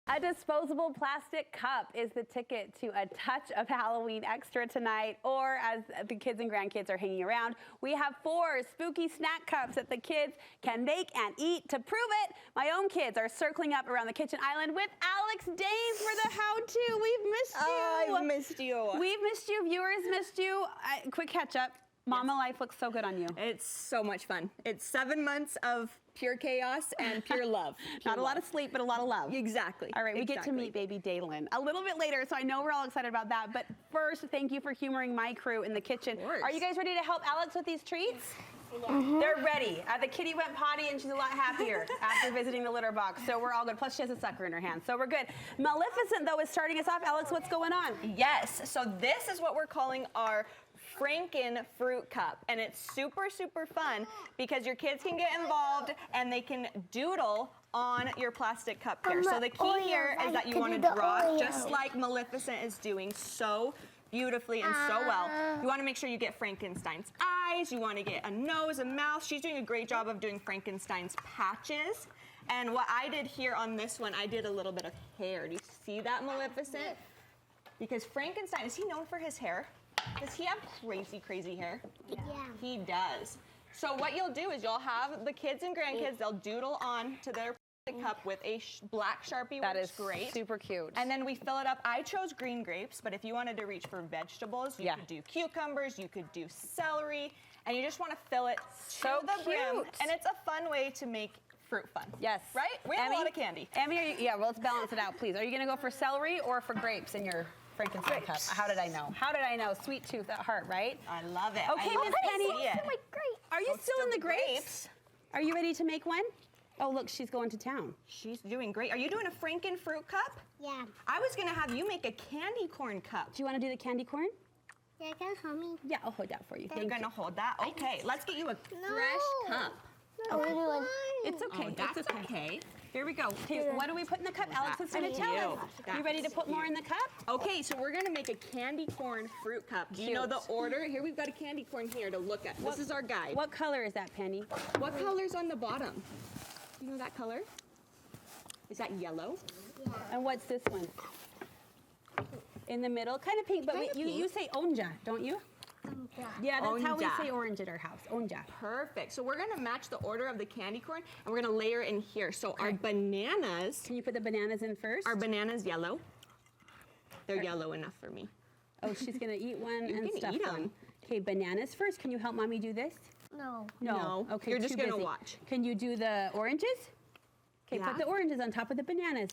A disposable plastic cup is the ticket to a touch of Halloween extra tonight, or as the kids and grandkids are hanging around, we have 4 spooky snack cups that the kids can make and eat. To prove it, my own kids are circling up around the kitchen island with Alex Daynes for the how-to. We've missed you. I've missed you. We've missed you. Viewers missed you. Quick catch up. Mama life looks so good on you. It's so much fun. It's 7 months of pure chaos and pure love. Not a lot of sleep, but a lot of love. Exactly. All right, we get to meet baby Daynes a little bit later, so I know we're all excited about that. But first, thank you for humoring my crew in the kitchen. Are you guys ready to help Alex with these treats? Yeah. They're ready. The kitty went potty and she's a lot happier after visiting the litter box, so we're all good. Plus, she has a sucker in her hand, so we're good. Maleficent, though, is starting us off. Alex, what's going on? Yes, so this is what we're calling our Franken fruit cup, and it's super, super fun because your kids can get involved and they can doodle on your plastic cup here. So the key here is that you want to draw just like Maleficent is doing so beautifully and so well. You want to make sure you get Frankenstein's eyes, you want to get a nose, a mouth. She's doing a great job of doing Frankenstein's patches. And what I did here on this one, I did a little bit of hair. Do you see that, Maleficent? Because Frankenstein, is he known for his hair? Does he have crazy, crazy hair? Yeah. He does. So what you'll do is you'll have the kids and grandkids, they'll doodle on to their cup with a black Sharpie, that which is great. Super cute. And then we fill it up. I chose green grapes, but if you wanted to reach for vegetables, you could do cucumbers, you could do celery, and you just want to fill it to the brim. And it's a fun way to make fruit fun. Yes. Right? We have a lot of candy. Emmy, well, let's balance it out, please. Are you going to go for celery or for grapes in your Frankenstein cup? How did I know? How did I know? Sweet tooth at heart, right? I love it. Okay, Miss Penny. Are you still in the grapes? Are you ready to make one? Oh, look, she's going to town. She's doing great. Are you doing a Franken fruit cup? Yeah. I was going to have you make a candy corn cup. Do you want to do the candy corn? Yeah, can you hold me? Yeah, I'll hold that for you. You're going to hold that? Okay, let's get you a fresh cup. No, it's okay. That's okay. Here we go. Okay, what do we put in the cup? Alex is going to tell us. You ready to put more in the cup? Okay, so we're going to make a candy corn fruit cup. Do you know the order? Here we've got a candy corn here to look at. This is our guide. What color is that, Penny? What color's on the bottom? Do you know that color? Is that yellow? Yeah. And what's this one? In the middle? Kind of pink, but you say onja, don't you? Yeah, that's how we say orange at our house. Onja. Perfect. So we're going to match the order of the candy corn, and we're going to layer in here. So our bananas. Can you put the bananas in first? Our bananas yellow. They're yellow enough for me. Oh, she's going to eat one You and can stuff eat one. them. Okay, bananas first. Can you help Mommy do this? No. No. Okay, You're just too going to busy. watch. Can you do the oranges? Okay, put the oranges on top of the bananas.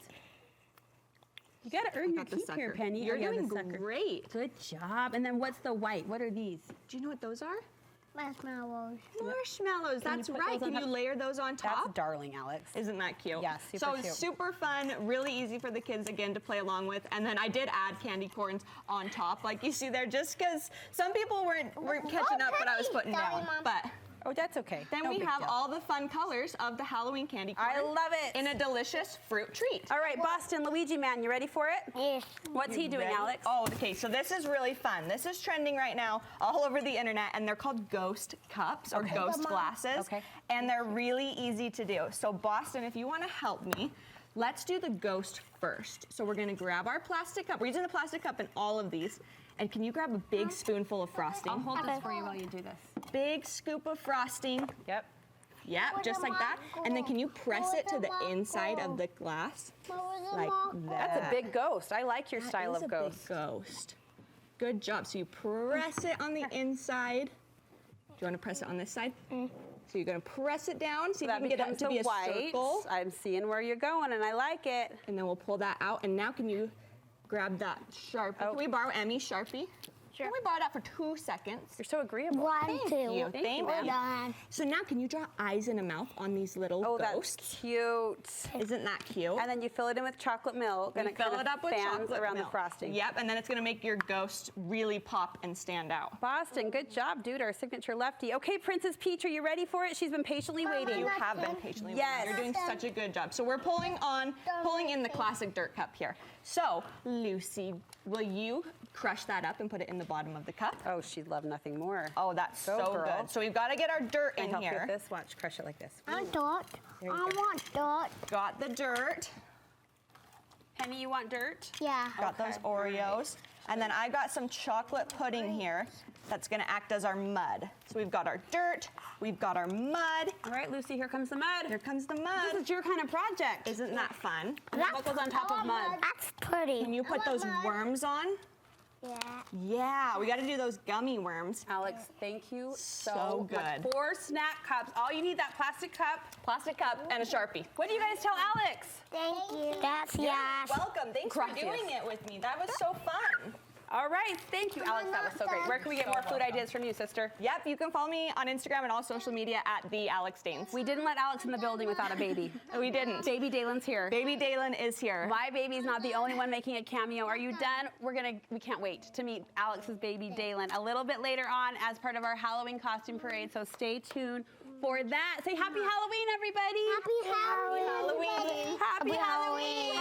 You got to earn your keep here, Penny. You're doing great. Good job. And then what's the white? What are these? Do you know what those are? Marshmallows. Marshmallows. That's right. Can you layer those on top? That's darling, Alex. Isn't that cute? Yeah, super cute. So super fun, really easy for the kids, again, to play along with. And then I did add candy corns on top, like you see there, just because some people weren't catching up what I was putting down. But oh, that's okay. then we have all the fun colors of the Halloween candy corn. I love it. In a delicious fruit treat. All right, Boston Luigi Man, you ready for it? Yes. What's he doing, Alex? Oh, okay, so this is really fun. This is trending right now all over the internet, and they're called ghost cups or ghost glasses. Okay. And they're really easy to do. So Boston, if you want to help me, let's do the ghost first. So we're going to grab our plastic cup. We're using the plastic cup in all of these. And can you grab a big spoonful of frosting? I'll hold this for you while you do this. Big scoop of frosting. Yep. Yep, just like that. And then can you press it to the inside of the glass? Like that. That's a big ghost. I like your style of ghost. Big ghost. Good job. So you press it on the inside. Do you want to press it on this side? So you're going to press it down so you can get it to be a circle. I'm seeing where you're going, and I like it. And then we'll pull that out. And now can you grab that Sharpie? Can we borrow Emmy's Sharpie? Sure. Can we borrow that for 2 seconds? You're so agreeable. Thank you. Thank you. So now can you draw eyes and a mouth on these little ghosts? That's cute. Isn't that cute? And then you fill it in with chocolate milk, and it fill it up with chocolate around milk. the frosting. Yep, and then it's going to make your ghost really pop and stand out. Boston, good job, dude. Our signature lefty. Okay, Princess Peach, are you ready for it? She's been patiently waiting. You have been patiently Yes. waiting. You're doing such a good job. So we're pulling in the classic dirt cup here. So, Lucy, will you crush that up and put it in the bottom of the cup? Oh, she'd love nothing more. Oh, that's so good. So we've got to get our dirt in help you here. with this. Watch, crush it like this. I want dirt. Got the dirt. Penny, you want dirt? Yeah. Got those Oreos. And then I got some chocolate pudding here that's gonna act as our mud. So we've got our dirt, we've got our mud. All right, Lucy, here comes the mud. Here comes the This mud. is your kind of project. Isn't that fun? And what goes on top of mud? That's pretty. Can you put those worms on? Yeah. Yeah, we gotta do those gummy worms. Alex, thank you so So much. good. 4 snack cups. All you need, that plastic cup. Plastic cup and a Sharpie. What do you guys tell Alex? Thank you. That's yes. Welcome, thanks Gracias. for doing it with me. That was so fun. All right, thank you, Alex. That was so great. Where can we get more food ideas from you, sister? Yep, you can follow me on Instagram and all social media at the Alex Daynes. We didn't let Alex in the building without a baby. We didn't. Baby Daylen's here. Baby Daylin is here. My baby's not the only one making a cameo. Are you done? We can't wait to meet Alex's baby Daylen a little bit later on as part of our Halloween costume parade. So stay tuned for that. Say happy Halloween, everybody. Happy Halloween. Halloween. Happy Halloween.